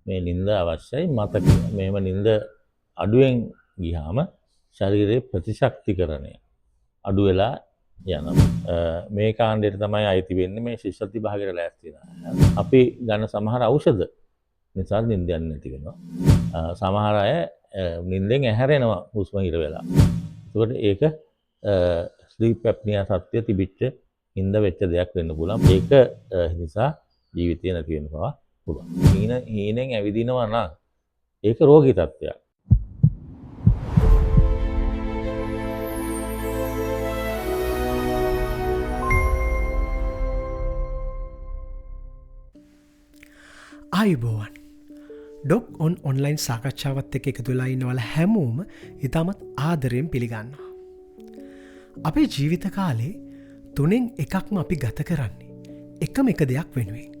මේ නිින්ද අවශ්‍යයි. මතක මේව නිින්ද අඩුවෙන් ගියාම ශරීරයේ ප්‍රතිශක්තිකරණය අඩු වෙලා යනවා. මේ කාණ්ඩයට තමයි අයිති වෙන්නේ මේ ශිෂ්‍ය විභාගයට ලෑස්ති වෙනවා. අපි ගන්න සමහර ඖෂධ නිසා නිින්ද යන්නේ නැති වෙනවා. සමහර අය නිින්දෙන් ඇහැරෙනවා හුස්ම හිර වෙලා. ඒකට ඒක ස්ලීප් ඇප්නියා සත්‍ය තිබිච්ච නිින්ද වෙච්ච දෙයක් වෙන්න පුළුවන්. ඒක නිසා ජීවිතේ නැති වෙන්න පුළුවන්. හීනෙන් ඇවිදිනවා නම් ඒක රෝගී තත්ත්වයක්. ආයුබෝවන් ඩොක් ඔන්ලයින් සාකච්ඡාවත් එක්ක එකතු වෙලා ඉන්නවල හැමෝම ඉතාමත් ආදරයෙන් පිළිගන්නවා. අපේ ජීවිත කාලේ තුනෙන් එකක්ම අපි ගත කරන්නේ එකම එක දෙයක් වෙනුවෙන්.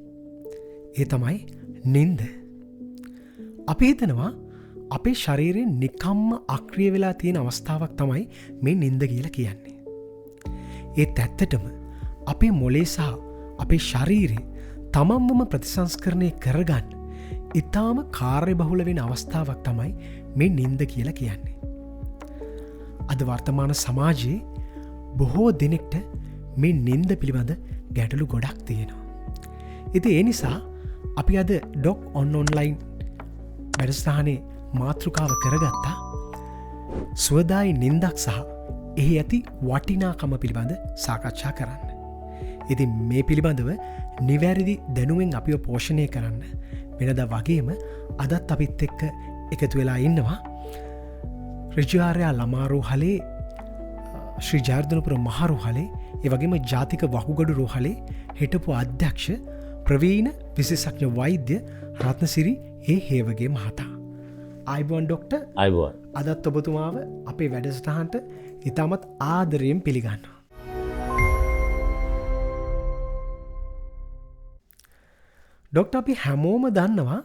ඒ තමයි නින්ද. අපි හිතනවා අපේ ශරීරයෙන් නිකම්ම අක්‍රිය වෙලා තියෙන අවස්ථාවක් තමයි මේ නින්ද කියලා කියන්නේ. ඒත් ඇත්තටම අපේ මොලේ සහ අපේ ශරීරය තමන්වම ප්‍රතිසංස්කරණය කරගන්න ඉතාම කාර්ය බහුල වෙන අවස්ථාවක් තමයි මේ නින්ද කියලා කියන්නේ. අද වර්තමාන සමාජයේ බොහෝ දෙනෙක්ට මේ නින්ද පිළිබඳ ගැටලු ගොඩක් තියෙනවා. ඉතින් ඒ නිසා අපි අද ඩොක් ඔන්ලයින් වැඩසටහනේ මාතෘකාව කරගත්තා සුවදායි නින්දක් සහ එහි ඇති වටිනාකම පිළිබඳ සාකච්ඡා කරන්න. ඉතින් මේ පිළිබඳව නිවැරදි දැනුවෙන් අපිව පෝෂණය කරන්න වෙනද වගේම අදත් අපිත් එක්ක එකතු වෙලා ඉන්නවා රිජාරයා ළමාරෝහලේ ශ්‍රී ජයර්ධනපුර මහරෝහලේ ඒ වගේම ජාතික වකුගඩු රෝහලේ හිටපු අධ්‍යක්ෂ ප්‍රවීණ විශේෂඥ වෛද්‍ය රත්නසිරි ඒ හේවගේ මහතා. ආයිබෝන් ඩොක්ටර්. ආයිබෝන්. අදත් ඔබතුමාව අපේ වැඩසටහනට ඉතාමත් ආදරයෙන් පිළිගන්නවා. ඩොක්ටර්, අපි හැමෝම දන්නවා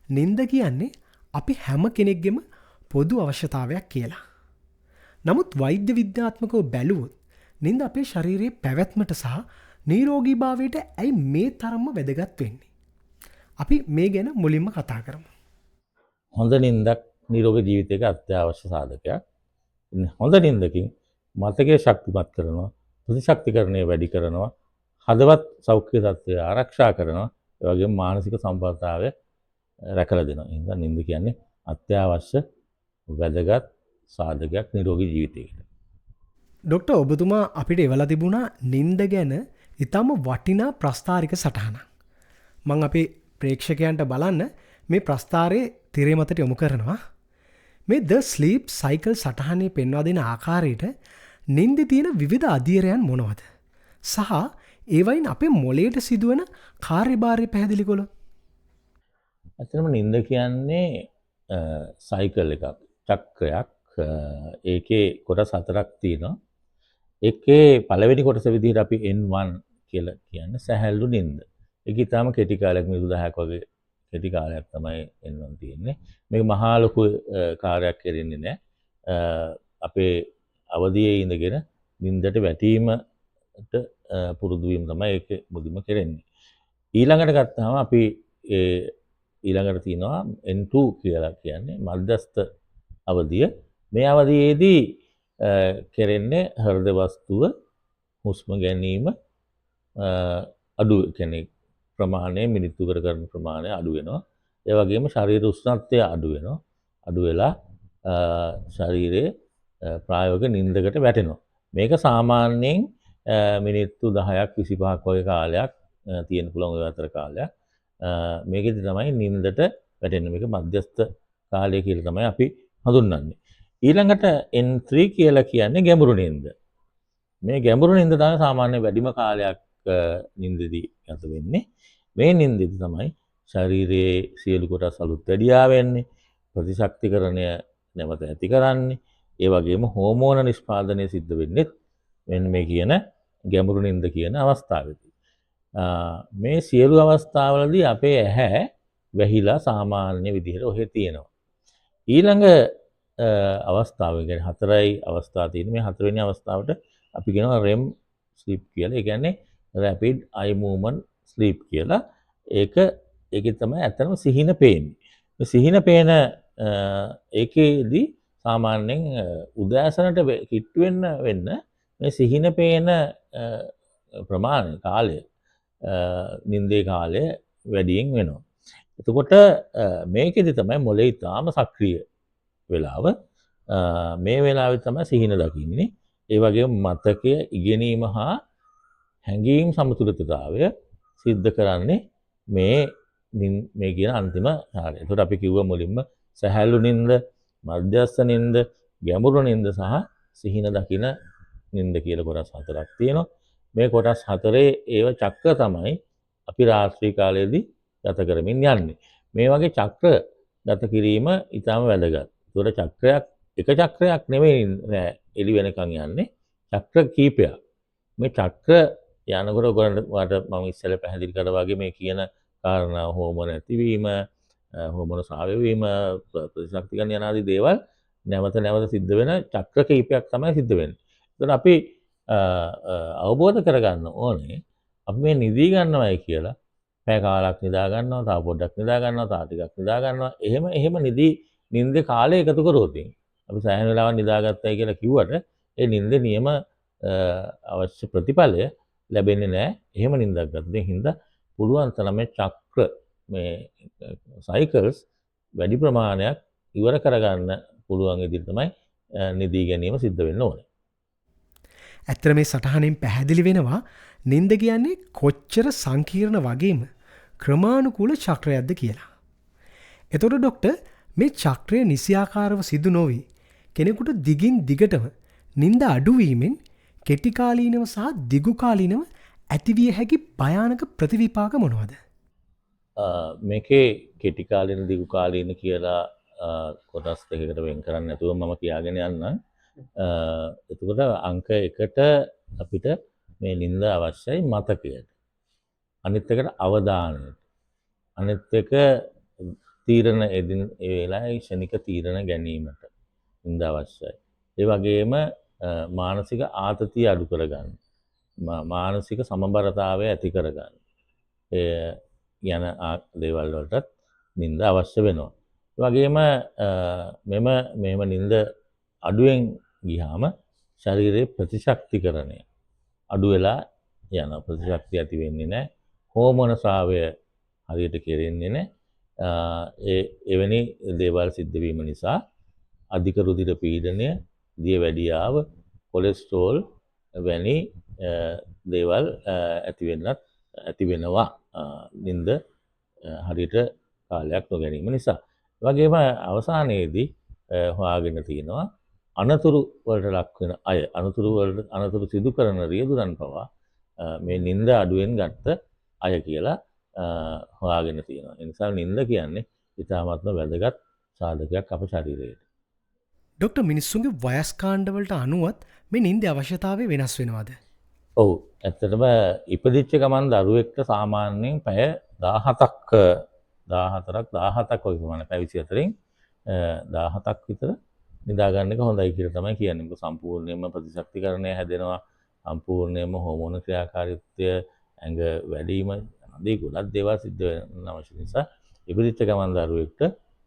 නින්ද කියන්නේ අපි හැම කෙනෙක්ගෙම පොදු අවශ්‍යතාවයක් කියලා. නමුත් වෛද්‍ය විද්‍යාත්මකව බැලුවොත් නින්ද අපේ ශරීරයේ පැවැත්මට සහ නිරෝගී භාවයට ඇයි මේ තරම්ම වැදගත් වෙන්නේ? අපි මේ ගැන මුලින්ම කතා කරමු. හොඳ නින්දක් නිරෝගී ජීවිතයක අත්‍යවශ්‍ය සාධකයක්. හොඳ නින්දකින් මතකයේ ශක්තිමත් කරනවා, ප්‍රතිශක්තිකරණය වැඩි කරනවා, හදවත් සෞඛ්‍ය තත්ත්වය ආරක්ෂා කරනවා, ඒ වගේම මානසික සම්පන්නතාවය රැකලා දෙනවා. ඒ නිසා නින්ද කියන්නේ අත්‍යවශ්‍ය වැදගත් සාධකයක් නිරෝගී ජීවිතයකට. ඩොක්ටර්, ඔබතුමා අපිට එවලා තිබුණා නින්ද ගැන ඉතාම වටිනා ප්‍රස්ථාරික සටහනක්. මං අපේ ප්‍රේක්ෂකයන්ට බලන්න මේ ප්‍රස්ථාරයේ තිරේ මතට යොමු කරනවා. මේ ද ස්ලීප් සයිකල් සටහනේ පෙන්වා දෙන ආකාරයට නින්දේ තියෙන විවිධ අධීරයන් මොනවද? සහ ඒවයින් අපේ මොලේට සිදුවන කාර්යභාරය පැහැදිලි කළොත්. ඇත්තටම නින්ද කියන්නේ සයිකල් එකක්, චක්‍රයක්. ඒකේ කොටස් හතරක් තියෙනවා. ඒකේ පළවෙනි කොටස විදිහට අපි N1 කියලා කියන්නේ සැහැල්ලු නින්ද. ඒක ඊටාම කෙටි කාලයක්, මිනිත්තු 10ක් වගේ කෙටි කාලයක් තමයි N1 තියෙන්නේ. මේක මහා ලොකු කාර්යයක් කරන්නේ නැහැ. අපේ අවදියේ ඉඳගෙන නින්දට වැටීමට පුරුදු වීම තමයි ඒක මුලින්ම කරන්නේ. ඊළඟට ගත්තාම අපි ඊළඟට තියෙනවා N2 කියලා කියන්නේ මධ්‍යස්ථ අවදිය. මේ අවදියේදී කෙරෙන්නේ හෘද වස්තුව හුස්ම ගැනීම අඩු කෙනෙක් ප්‍රමාණය මිනිත්තු කර කරන ප්‍රමාණය අඩු වෙනවා. ඒ වගේම ශරීර උෂ්ණත්වය අඩු වෙනවා. අඩු වෙලා ශරීරයේ ප්‍රායෝගික නින්දකට වැටෙනවා. මේක සාමාන්‍යයෙන් මිනිත්තු 10ක් 25ක් වගේ කාලයක් තියෙන පුළුවන් ඔය අතර කාලයක්. මේකෙදි තමයි නින්දට වැටෙන්නේ. මේක මධ්‍යස්ථ කාලය කියලා තමයි අපි හඳුන්වන්නේ. ඊළඟට N3 කියලා කියන්නේ ගැඹුරු නින්ද. මේ ගැඹුරු නින්ද තමයි සාමාන්‍ය වැඩිම කාලයක් නින්දදී ගත වෙන්නේ. මේ නින්දදී තමයි ශරීරයේ සියලු කොටස් අලුත් වැඩියා වෙන්නේ, ප්‍රතිශක්තිකරණය නැවත ඇති කරන්නේ, ඒ වගේම හෝමෝන නිෂ්පාදනය සිද්ධ වෙන්නේ මෙන්න මේ කියන ගැඹුරු නින්ද කියන අවස්ථාවේදී. මේ සියලු අවස්ථාවලදී අපේ ඇහැ වැහිලා සාමාන්‍ය විදිහට ඔහෙ තියෙනවා. ඊළඟ අවස්ථාව කියන්නේ හතරයි අවස්ථා තියෙනවා. මේ හතරවෙනි අවස්ථාවට අපි කියනවා REM sleep කියලා. ඒ කියන්නේ rapid eye movement sleep කියලා. ඒකේ තමයි ඇත්තටම සිහින පේන්නේ. සිහින පේන ඒකේදී සාමාන්‍යයෙන් උදෑසනට කිට්ටු වෙන්න මේ සිහින පේන ප්‍රමාණය කාලය නින්දේ කාලය වැඩියෙන් වෙනවා. එතකොට මේකෙදි තමයි මොලේ ඉතාම සක්‍රිය වෙලාව. මේ වෙලාවේ තමයි සිහින දකින්නේ. ඒ වගේම මතකය ඉගෙනීම හා හැඟීම් සමතුලිතතාවය සිද්ධ කරන්නේ මේ කියන අන්තිම කාලය. එතකොට අපි කිව්ව මුලින්ම සැහැල්ලු නින්ද, මධ්‍යස්ථ නින්ද, ගැඹුරු නින්ද සහ සිහින දකින නින්ද කියලා කොටස් හතරක් තියෙනවා. මේ කොටස් හතරේ ඒව චක්‍ර තමයි අපි රාත්‍රී කාලයේදී ගත කරමින් යන්නේ. මේ වගේ චක්‍ර ගත කිරීම ඉතාම වැදගත්. ඒතකොට චක්‍රයක් එක චක්‍රයක් නෙමෙයි එළි වෙනකන් යන්නේ. චක්‍ර කීපයක්. මේ චක්‍ර යනකොට ඔයගොල්ලන්ට මම ඉස්සෙල්ලා පැහැදිලි කළා වගේ මේ කියන කාරණා හෝමෝන ඇතිවීම, හෝමෝන ස්‍රාවය වීම, ප්‍රතිශක්තිකරණ යන ආදී දේවල් නැවත නැවත සිද්ධ වෙන චක්‍ර කීපයක් තමයි සිද්ධ වෙන්නේ. ඒතකොට අපි අවබෝධ කරගන්න ඕනේ අපි මේ නිදි ගන්නවයි කියලා පැය කාලක් නිදා ගන්නවා, තව පොඩ්ඩක් නිදා ගන්නවා, තව ටිකක් නිදා ගන්නවා. එහෙම නිින්දේ කාලය එකතු කරොත් අපි සෑහෙන වෙලාවක් නිදාගත්තයි කියලා කිව්වට ඒ නිින්දේ නියම අවශ්‍ය ප්‍රතිඵලය ලැබෙන්නේ නැහැ. එහෙම නිින්දක් ගත්තොත් හින්දා පුළුවන් තරම් මේ චක්‍ර මේ සයිකල්ස් වැඩි ප්‍රමාණයක් ඉවර කරගන්න පුළුවන් විදිහට තමයි නිදී ගැනීම සිද්ධ වෙන්න ඕනේ. ඇත්තට මේ සටහනෙන් පැහැදිලි වෙනවා නින්ද කියන්නේ කොච්චර සංකීර්ණ වගේම ක්‍රමානුකූල චක්‍රයක්ද කියලා. එතකොට ඩොක්ටර් මේ චක්‍රය නිසියාකාරව සිදු නොවි කෙනෙකුට දිගින් දිගටම නින්ද අඩුවීමෙන් කෙටිකාලීනව සහ දිගුකාලීනව ඇතිවිය හැකි භයානක ප්‍රතිවිපාක මොනවද? මේකේ කෙටිකාලීන දිගුකාලීන කියලා කොටස් දෙකකට වෙන් කරන්න නැතුව මම කියාගෙන යන්නම්. එතකොට අංක 1ට අපිට මේ නින්ද අවශ්‍යයි මතකයට. අනිත් එකට අවධානයට. අනිත් එක තීරණ ඒ වෙලාවේ ක්ෂණික තීරණ ගැනීමට නින්ද අවශ්‍යයි. ඒ වගේම මානසික ආතතිය අඩු කරගන්න. මානසික සමබරතාවය ඇති කරගන්න. යන දේවල් වලටත් නින්ද අවශ්‍ය වෙනවා. ඒ වගේම මෙම නින්ද අඩුවෙන් ගියාම ශරීරයේ ප්‍රතිශක්තිකරණය අඩු වෙලා යන ප්‍රතිශක්තිය ඇති වෙන්නේ නැහැ. හෝමෝන ස්‍රාවය හරියට කෙරෙන්නේ නැහැ. එවැනි දේවල් සිද්ධ වීම නිසා අධික රුධිර පීඩනය, දියවැඩියාව, කොලෙස්ටරෝල් වැනි දේවල් ඇති වෙනවා නින්ද හරියට කාලයක් නොගැනීම නිසා. ඒ වගේම අවසානයේදී හොයාගෙන තියෙනවා අනතුරු වලට ලක් වෙන අය අනතුරු සිදු කරන රියදුරන් පවා මේ නින්ද අඩුවෙන් ගත්ත අය කියලා හොයාගෙන තියෙනවා. ඒ නිසා නින්ද කියන්නේ ඉතාමත්ම වැදගත් සාධකයක් අපේ ශරීරයට. ඩොක්ටර් මිනිස්සුන්ගේ වයස් කාණ්ඩවලට අනුවත් මේ නින්දේ අවශ්‍යතාවය වෙනස් වෙනවද? ඔව්. ඇත්තටම ඉපදිච්ච ගමන් දරුවෙක්ට සාමාන්‍යයෙන් පැය 17ක් 17ක් වගේ ප්‍රමාණයක් පැය 24න් 17ක් විතර නිදා ගන්න එක හොඳයි කියලා තමයි කියන්නේ. මොකද සම්පූර්ණයෙන්ම ප්‍රතිශක්තිකරණය හැදෙනවා. සම්පූර්ණයෙන්ම හෝමෝන ක්‍රියාකාරීත්වය ඇඟ වැඩිම ආදී ගොඩක් දේවල් සිද්ධ වෙන අවශ්‍ය නිසා ඉපදිච්ච ගමන් දරුවෙක්ට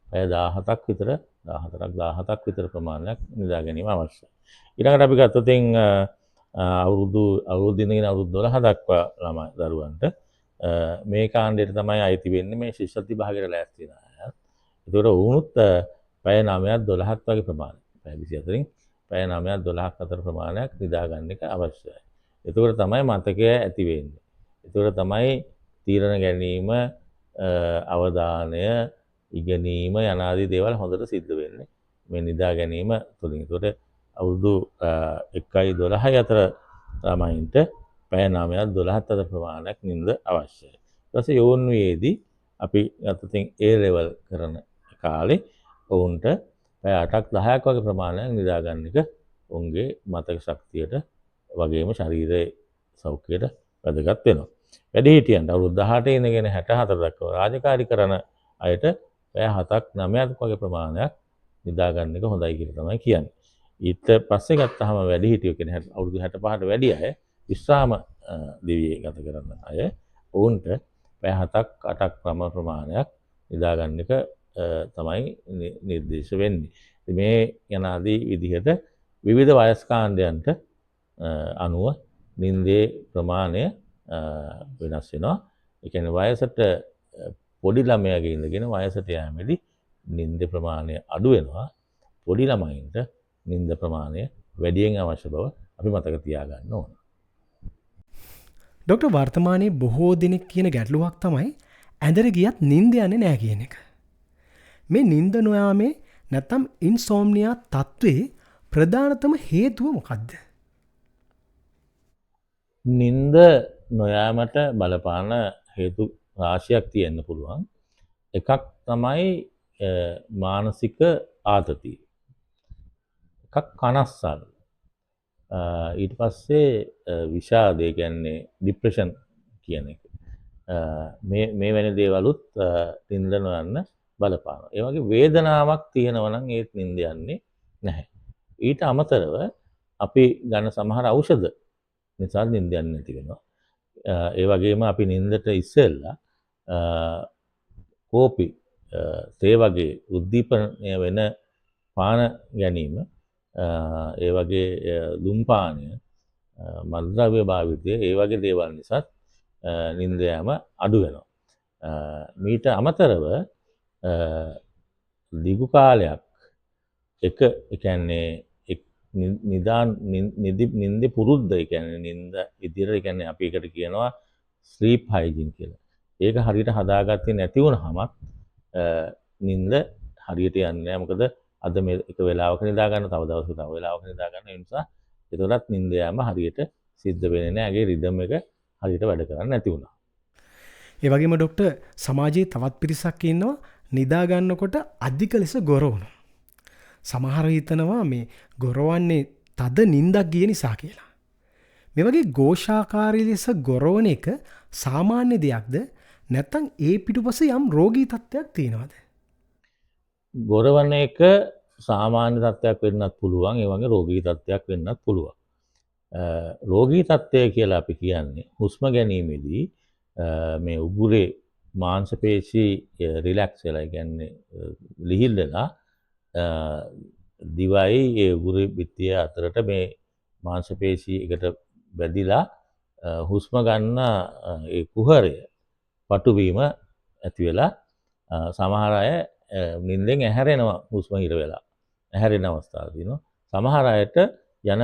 පැය 17ක් විතර 17ක් විතර ප්‍රමාණයක් නිදා ගැනීම අවශ්‍යයි. ඊළඟට අපි ගත්තොත් අවුරුදු ඉඳගෙන අවුරුදු 12 දක්වා ළමයි දරුවන්ට මේ කාණ්ඩයට තමයි අයිති වෙන්නේ මේ ශිෂ්‍යත්ව විභාගයට ලෑස්ති වෙන අය. ඒතකොට වුණුත් පැය 9ක් 12ක් වගේ ප්‍රමාණයක්. පැය 24න් පැය 9ක් 12ක් අතර ප්‍රමාණයක් නිදා ගන්න එක අවශ්‍යයි. ඒතකොට තමයි මතකය ඇති වෙන්නේ. ඒතකොට තමයි තීරණ ගැනීම, අවධානය, ඉගෙනීම යන ආදී දේවල් හොඳට සිද්ධ වෙන්නේ මේ නිදා ගැනීම තුළින්. ඒතකොට අවුරුදු 1යි 12යි අතර ළමයින්ට පැය 9ක් 12ක් අතර ප්‍රමාණයක් නිින්ද අවශ්‍යයි. ඊට පස්සේ යෝන් වයේදී අපි ගත්තොත් A level කරන කාලේ ඔවුන්ට පැය 8ක් 10ක් වගේ ප්‍රමාණයක් නිදා ගන්න එක ඔවුන්ගේ මතක ශක්තියට වගේම ශරීරයේ සෞඛ්‍යයට වැදගත් වෙනවා. වැඩිහිටියන්ට අවුරුදු 18 ඉඳගෙන 64 දක්වා රාජකාරී කරන අයට පැය 7ක් 9ක් වගේ ප්‍රමාණයක් නිදා ගන්න එක හොඳයි කියලා තමයි කියන්නේ. ඊට පස්සේ ගත්තාම වැඩිහිටියෝ කියන්නේ අවුරුදු 65ට වැඩි අය විශ්‍රාම දිවියේ ගත කරන අය ඔවුන්ට පැය 7ක් 8ක් ප්‍රමාණයක් නිදා ගන්න එක තමයි නිර්දේශ වෙන්නේ. මේ යනාදී විදිහට විවිධ වයස්කාණ්ඩයන්ට අනුව නින්දේ ප්‍රමාණය වෙනස් වෙනවා. ඒ කියන්නේ වයසට පොඩි ළමයාගේ ඉඳගෙන වයසට යෑමේදී නින්ද ප්‍රමාණය අඩු වෙනවා. පොඩි ළමයින්ට නින්ද ප්‍රමාණය වැඩියෙන් අවශ්‍ය බව අපි මතක තියාගන්න ඕන. ඩොක්ටර් වර්තමානයේ බොහෝ දෙනෙක් කියන ගැටලුවක් තමයි ඇඳට ගියත් නින්ද යන්නේ නැහැ කියන එක. මේ නින්ද නොයාමේ නැත්නම් ඉන්සෝම්නියා තත්ත්වයේ ප්‍රධානතම හේතුව මොකක්ද? නින්ද නොයාමට බලපාන හේතු රාශියක් තියෙන්න පුළුවන්. එකක් තමයි මානසික ආතතිය. එකක් කනස්සල්. ඊට පස්සේ විෂාදය කියන්නේ ડિප්‍රෙෂන් කියන එක. මේ වැනි දේවලුත් නින්ද නොයන්න බලපානවා. ඒ වගේ වේදනාවක් තියෙනවා නම් ඒත් නින්ද යන්නේ නැහැ. ඊට අමතරව අපි ගන්න සමහර ඖෂධ නිසා නින්ද යන්නේ නැති වෙනවා. ඒ වගේම අපි නින්දට ඉස්සෙල්ලා කෝපි තේ වගේ උද්දීපනය වෙන පාන ගැනීම, ඒ වගේ දුම්පානය, මත්ද්‍රව්‍ය භාවිතය, ඒ වගේ දේවල් නිසා නින්ද යාම අඩු වෙනවා. මීට අමතරව දිගු කාලයක් එක ඒ කියන්නේ නින්දේ පුරුද්ද, ඒ කියන්නේ නින්ද ඉදිරියට, ඒ කියන්නේ අපි එකට කියනවා ස්ලීප් හයිජීන් කියලා. ඒක හරියට හදාගත්තේ නැති වුණාමත් නින්ද හරියට යන්නේ නැහැ. මොකද අද මේ එක වෙලාවක නිදා ගන්න, තව දවසක තව වෙලාවක නිදා ගන්න. ඒ නිසා ඒතොරත් නින්ද යාම හරියට සිද්ධ වෙන්නේ නැහැ. ඒගේ රිද්ම් එක හරියට වැඩ කරන්නේ නැති වුණා. ඒ වගේම ඩොක්ටර් සමාජයේ තවත් පිරිසක් ඉන්නවා නිදා ගන්නකොට අධික ලෙස ගොරවනවා. සමහර හිතනවා මේ ගොරවන්නේ තද නින්දක් ගිය නිසා කියලා. මේ වගේ ഘോഷාකාරී ලෙස ගොරවන එක සාමාන්‍ය දෙයක්ද නැත්නම් ඒ පිටුපස යම් රෝගී තත්ත්වයක් තියෙනවද? ගොරවන එක සාමාන්‍ය තත්ත්වයක් වෙන්නත් පුළුවන්, ඒ වගේ රෝගී තත්ත්වයක් වෙන්නත් පුළුවන්. රෝගී තත්ත්වය කියලා අපි කියන්නේ හුස්ම ගැනීමේදී මේ උගුරේ මාංශ පේශී රිලැක්ස් වෙලා, කියන්නේ ලිහිල් වෙලා දිවයි ඒ උගුර පිටිය අතරට මේ මාංශ පේශී එකට බැඳිලා හුස්ම ගන්න ඒ කුහරය පටුවීම ඇති වෙලා සමහර අය නිින්දෙන් ඇහැරෙනවා. හුස්ම හිර වෙලා ඇහැරෙන අවස්ථා තියෙනවා. සමහර අයට යන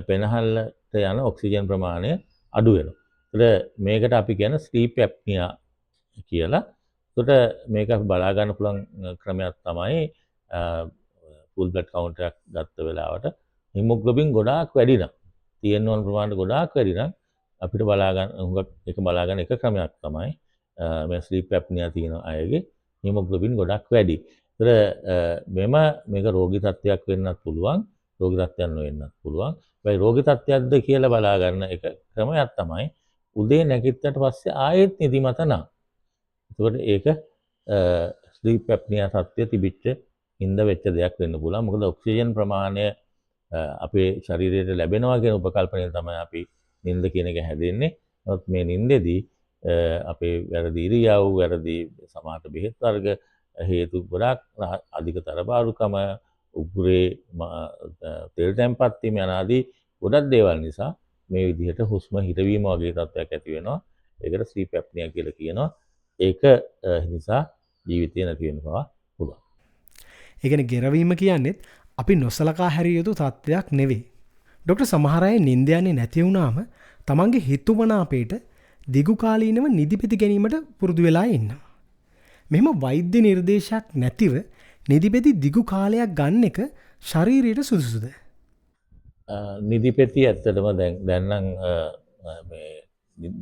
පෙනහල්ලට යන ඔක්සිජන් ප්‍රමාණය අඩු වෙනවා. ඒකට මේකට අපි කියන ස්ලීප් ඇප්නියා කියලා. ඒකට මේක බලා ගන්න පුළුවන් ක්‍රමයක් තමයි ෆුල් බ්ලඩ් කවුන්ට් එකක් ගත්ත වෙලාවට හිමොග්ලොබින් ගොඩාක් වැඩි නම්, තියෙන්න ඕන ප්‍රමාණයට ගොඩාක් වැඩි නම් අපිට බලා ගන්න බලා ගන්න එක ක්‍රමයක් තමයි මේ ස්ලීප් ඇප්නියා තියෙන අයගේ හිමොග්ලොබින් ගොඩක් වැඩි. ඒතර මේක රෝගී තත්ත්වයක් වෙන්නත් පුළුවන්, රෝගී තත්ත්වයක් නොවෙන්නත් පුළුවන්. ඒ රෝගී තත්ත්වයක්ද කියලා බලා ගන්න එක ක්‍රමයක් තමයි උදේ නැගිට්ටට පස්සේ ආයෙත් නිදිමත නම්. එතකොට ඒක ස්ලීප් ඇප්නියා තත්ත්වය තිබිච්ච හින්ද වෙච්ච දෙයක් වෙන්න පුළුවන්. මොකද ඔක්සිජන් ප්‍රමාණය අපේ ශරීරයට ලැබෙනවා කියන උපකල්පනය තමයි අපි නිින්ද කියන එක හැදෙන්නේ. නමුත් මේ නිින්දේදී අපේ වැරදි ඉරියව්, වැරදි සමහර බෙහෙත් වර්ග හේතු ගොඩාක්, අධික තරබාරුකම, උගුරේ තෙල් තැන්පත් වීම යනාදී ගොඩක් දේවල් නිසා මේ විදිහට හුස්ම හිරවීම වගේ තත්ත්වයක් ඇති වෙනවා. ඒකට ස්ලීප් ඇප්නියා කියලා කියනවා. ඒක නිසා ජීවිතය නැති වෙන්න පුළුවන්. ඒ කියන්නේ ගෙරවීම කියන්නේත් අපි නොසලකා හැරිය යුතු තත්ත්වයක් නෙවෙයි. ඩොක්ටර් සමහර අය නිින්ද යන්නේ නැති වුණාම තමන්ගේ හිතුමනාපේට දිගු කාලීනව නිදිපෙති ගැනීමට පුරුදු වෙලා ඉන්නවා. මෙහෙම වෛද්‍ය නිර්දේශයක් නැතිව නිදිපෙති දිගු කාලයක් ගන්න එක ශරීරයට සුදුසුද? නිදිපෙති ඇත්තටම දැන් නම් මේ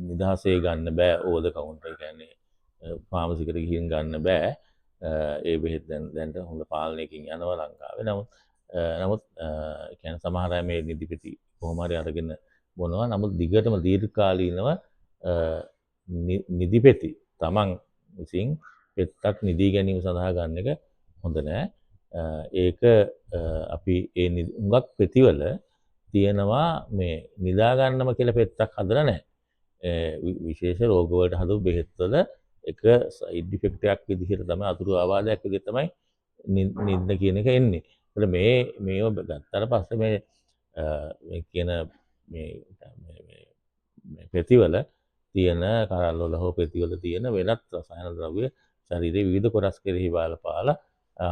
නිදහසේ ගන්න බෑ. ඕවර් ද කවුන්ටර් කියන්නේ ෆාමසිකට ගිහින් ගන්න බෑ. ඒ බෙහෙත් දැන්ට හොඳ පාලනයකින් යනවා ලංකාවේ. නමුත් කියන්නේ සමහර අය මේ නිදිපෙති කොහොම හරි අරගෙන බොනවා. නමුත් දිගටම දීර්ඝකාලීනව නිදිපෙති තමන් විසින් පෙත්තක් නිදී ගැනීම සඳහා ගන්න එක හොඳ නෑ. ඒක අපි හුඟක් පෙතිවල තියෙනවා මේ නිදා ගන්නම කියලා පෙත්තක් හදලා නැහැ. විශේෂ රෝගවලට හදපු බෙහෙත් වල එක සයිඩ් ඉෆෙක්ට් එකක් විදිහට තමයි අතුරු ආවාදයක් විදිහට තමයි නිින්ද කියන එක එන්නේ. ඒත් මේව ගත්තට පස්සේ මේ කියන මේ පෙතිවල තියෙන කරල්වල හෝ පෙතිවල තියෙන වෙනත් රසායන ද්‍රව්‍ය ශරීරයේ විවිධ කොටස් කෙරෙහි බලපාලා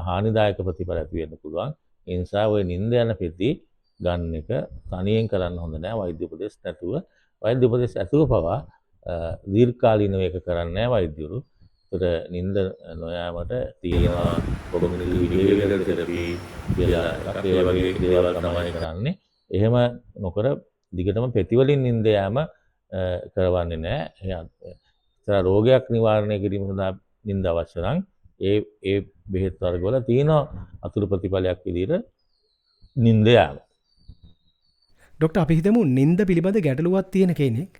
හානිදායක ප්‍රතිඵල ඇති වෙන්න පුළුවන්. ඒ නිසා ওই නිින්ද යන පෙති ගන්න එක තනියෙන් කරන්න හොඳ නෑ වෛද්‍ය උපදෙස් නැතුව. වෛද්‍ය උපදෙස් ඇතුව පවා දීර්ඝකාලීනව ඒක කරන්නේ නෑ වෛද්‍යවරු. ඒකට නිින්ද නොයාමට තියෙනවා කොග්නිටිව් බිහේවියරල් තෙරපි කියලා එකක්. ඒ වගේ දේවල් තමයි කරන්නේ. එහෙම නොකර දිගටම පෙති වලින් නිින්ද යාම කරවන්නේ නෑ. රෝගයක් නිවාරණය කිරීම සඳහා නිින්ද අවශ්‍ය නම් ඒ බෙහෙත් වර්ගවල තියෙන අතුරු ප්‍රතිඵලයක් විදිහට නිින්ද යාම. ඩොක්ටර් අපි හිතමු නිින්ද පිළිබඳ ගැටලුවක් තියෙන කෙනෙක්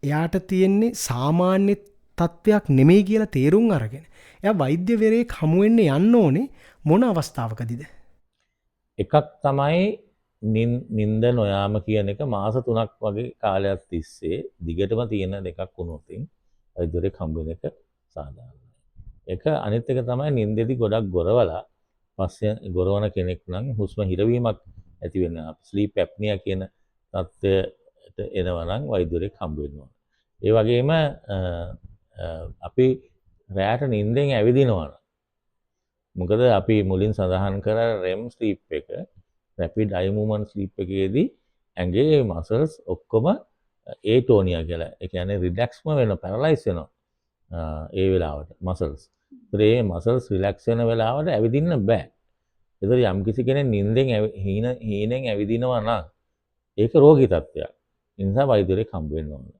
එයාට තියෙන්නේ සාමාන්‍ය තත්ත්වයක් නෙමෙයි කියලා තේරුම් අරගෙන එයා වෛද්‍යවරයෙක් හමු වෙන්න යන්න ඕනේ මොන අවස්ථාවකදීද? එකක් තමයි නිින්ද නොයාම කියන එක මාස 3ක් වගේ කාලයක් තිස්සේ දිගටම තියෙන දෙකක් වුණොත් වෛද්‍යවරයෙක් හම්බ වෙන එක සාධාරණයි. එක අනිත් එක තමයි නිින්දෙදි ගොඩක් ගොරවලා පස්සේ ගොරවන කෙනෙක් නම් හුස්ම හිරවීමක් ඇති වෙන ස්ලීප් ඇප්නියා කියන තත්ත්වයට එනවා නම් වෛද්‍යවරයෙක් හම්බ වෙන්න ඕන. ඒ වගේම අපි රැයට නිින්දෙන් ඇවිදිනවා. මොකද අපි මුලින් සඳහන් කර REM ස්ලීප් එක රැපිඩ් අයි මූව්මන්ට් ස්ලීප් එකේදී ඇඟේ මසල්ස් ඔක්කොම ඒටෝනියා කියලා. ඒ කියන්නේ රිලැක්ස්ම වෙනවා, පැරලයිස් වෙනවා. ඒ වෙලාවට මසල්ස්. ඒ මසල්ස් රිලැක්ස් වෙන වෙලාවට ඇවිදින්න බෑ. ඒතර යම් කිසි කෙනෙක් නිින්දෙන් හීනෙන් ඇවිදිනවා නම් ඒක රෝගී තත්ත්වයක්. ඒ නිසා වෛද්‍යවරයෙක් හම්බ වෙන්න ඕනේ.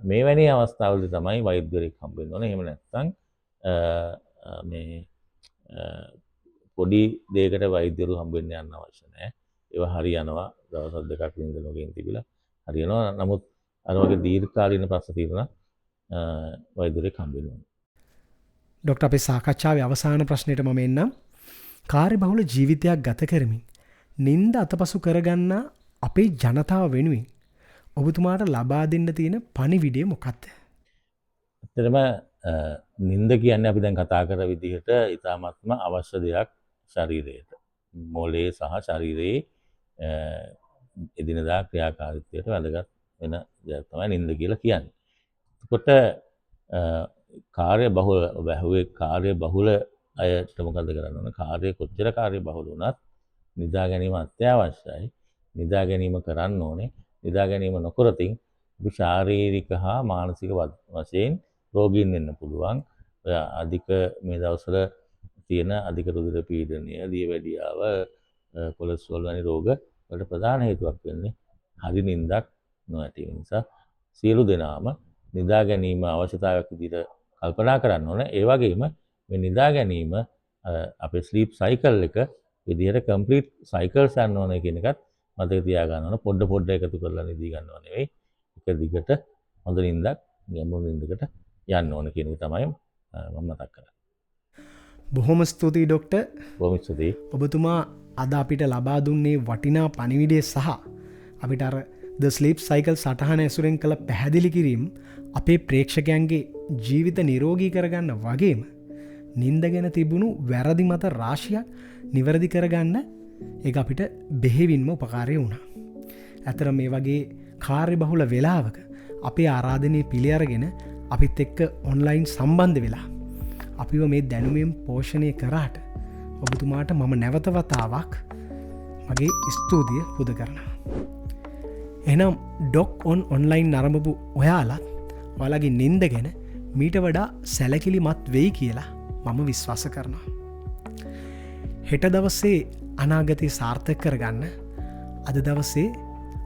මේ වැනි අවස්ථාවලදී තමයි වෛද්‍යවරයෙක් හම්බ වෙන්න ඕනේ. එහෙම නැත්නම් මේ පොඩි දෙයකට වෛද්‍යවරු හම්බ වෙන්න යන්න අවශ්‍ය නැහැ. ඒවා හරියනවා. දවස් දෙකක් නිින්ද නොගෙන තිබිලා හරියනවා. නමුත් අර වගේ දීර්ඝකාලීන ප්‍රශ්න තියෙනවා වෛද්‍යවරයෙක් හම්බ වෙන්න ඕනේ. ඩොක්ටර් අපේ සාකච්ඡාවේ අවසාන ප්‍රශ්නෙට මම එන්නම්. කාර්යබහුල ජීවිතයක් ගත කරමින් නිින්ද අතපසු කරගන්න අපේ ජනතාව වෙනුවෙන් ඔබතුමාට ලබා දෙන්න තියෙන පණිවිඩය මොකක්ද? ඇත්තටම නිින්ද කියන්නේ අපි දැන් කතා කර විදිහට ඉතාමත්ම අවශ්‍ය දෙයක් ශරීරයට. මොළයේ සහ ශරීරයේ එදිනදා ක්‍රියාකාරීත්වයට වැදගත් වෙන දෙයක් තමයි නිින්ද කියලා කියන්නේ. එතකොට කාර්ය බහුල අයට මොකද කරන්න ඕන? කාර්ය කොච්චර කාර්ය බහුල වුණත් නිදා ගැනීම අත්‍යවශ්‍යයි. නිදා ගැනීම කරන්න ඕනේ. නිදා ගැනීම නොකරතින් අපි ශාරීරික හා මානසික වශයෙන් රෝගීන් වෙන්න පුළුවන්. අධික මේ දවස්වල තියෙන අධික රුධිර පීඩනය, දියවැඩියාව, කොලෙස්ටරෝල් වැනි රෝග වලට ප්‍රධාන හේතුවක් වෙන්නේ හරි නිින්දක් නොඇති නිසා. සියලු දෙනාම නිදා ගැනීම අවශ්‍යතාවයක් විදිහට කල්පනා කරන්න ඕන. ඒ වගේම මේ නිදා ගැනීම අපේ ස්ලීප් සයිකල් එක විදිහට කම්ප්ලීට් සයිකල්ස් යන්න ඕන කියන එකත් මතක තියාගන්න ඕන. පොඩ එකතු කරලා නිදි ගන්නව නෙවෙයි. එක දිගට හොඳ නිින්දක් ගැඹුරු නිින්දකට යන්න ඕන කියන එක තමයි මම මතක් කරන්නේ. බොහොම ස්තුතියි ඩොක්ටර්. බොහොම ස්තුතියි. ඔබතුමා අද අපිට ලබා දුන්නේ වටිනා පණිවිඩය සහ අපිට අර ද ස්ලීප් සයිකල් සටහන ඇසුරෙන් කළ පැහැදිලි කිරීම අපේ ප්‍රේක්ෂකයන්ගේ ජීවිත නිරෝගී කරගන්න වගේම නිින්ද ගැන තිබුණු වැරදි මත රාශියක් නිවැරදි කරගන්න ඒක අපිට බෙහෙවින්ම උපකාරය වුණා. ඇතර මේ වගේ කාර්ය බහුල වෙලාවක අපේ ආරාධනය පිළි අරගෙන අපිත් එක්ක ඔන්ලයින් සම්බන්ධ වෙලා අපිව මේ දැනුමෙන් පෝෂණය කරාට ඔබතුමාට මම නැවතවතාවක් මගේ ස්තුතිය පුද කරනවා. එනම් ඩොක් ඔන්ලයින් නරඹපු ඔයාලත් ඔයාලගේ නින්ද ගැන මීට වඩා සැලකිලිමත් වෙයි කියලා මම විශ්වාස කරනවා. හෙට දවසේ අනාගතය සාර්ථක කරගන්න අද දවසේ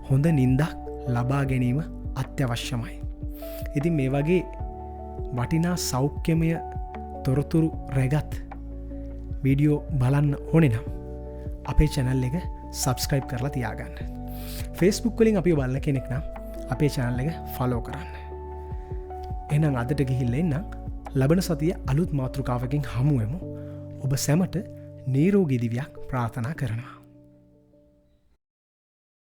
හොඳ නින්දක් ලබා ගැනීම අත්‍යවශ්‍යමයි. ඉතින් මේ වගේ වටිනා සෞඛ්‍යමය තොරතුරු රැගත් වීඩියෝ බලන්න ඕනෙනම් අපේ චැනල් එක සබස්ක්‍රයිබ් කරලා තියාගන්න. ෆේස්බුක් වලින් අපි බලන කෙනෙක් නම් අපේ චැනල් එක ෆලෝ කරන්න. එනම් අදට ගිහිල්ල එන්නම් ලබන සතිය අලුත් මාතෘකාවකින් හමුවමු. ඔබ සැමට නීරෝගී දිවියක් ප්‍රාර්ථනා කරනවා.